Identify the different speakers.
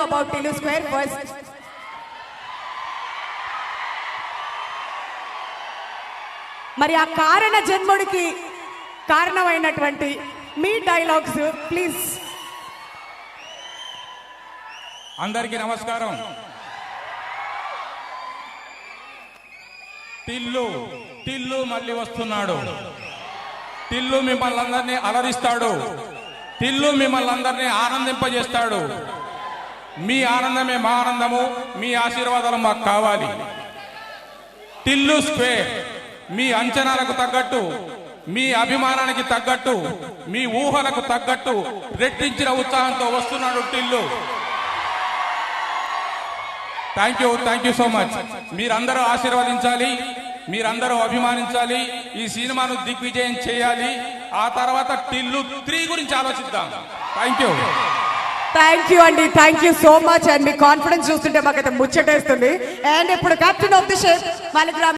Speaker 1: about Tillu Square first. మరి ఆ కారణ జన్ముడికి కారణమైనటువంటి మీ డైలాగ్స్ ప్లీజ్.
Speaker 2: అందరికీ నమస్కారం. టిల్లు మళ్ళీ వస్తున్నాడు. టిల్లు మిమ్మల్ని అందరినీ అలరిస్తాడు. టిల్లు మిమ్మల్ని అందరినీ ఆనందింపజేస్తాడు. మీ ఆనందమే మా ఆనందము, మీ ఆశీర్వాదాలు మాకు కావాలి. టిల్లు స్క్వేర్ మీ అంచనాలకు తగ్గట్టు, మీ అభిమానానికి తగ్గట్టు, మీ ఊహలకు తగ్గట్టు రెట్టించిన ఉత్సాహంతో వస్తున్నాడు Tillu. Thank you so much. మీరందరూ ఆశీర్వదించాలి, మీరందరూ అభిమానించాలి, ఈ సినిమాను దిగ్విజయం చేయాలి. ఆ తర్వాత టిల్లు 3 గురించి ఆలోచిద్దాం.
Speaker 1: థ్యాంక్ యూ అండి, thank you so much. And me confidence చూస్తుంటే మాకైతే ముచ్చటేస్తుంది. అండ్ ఇప్పుడు కెప్టెన్ ఆఫ్ ది షిప్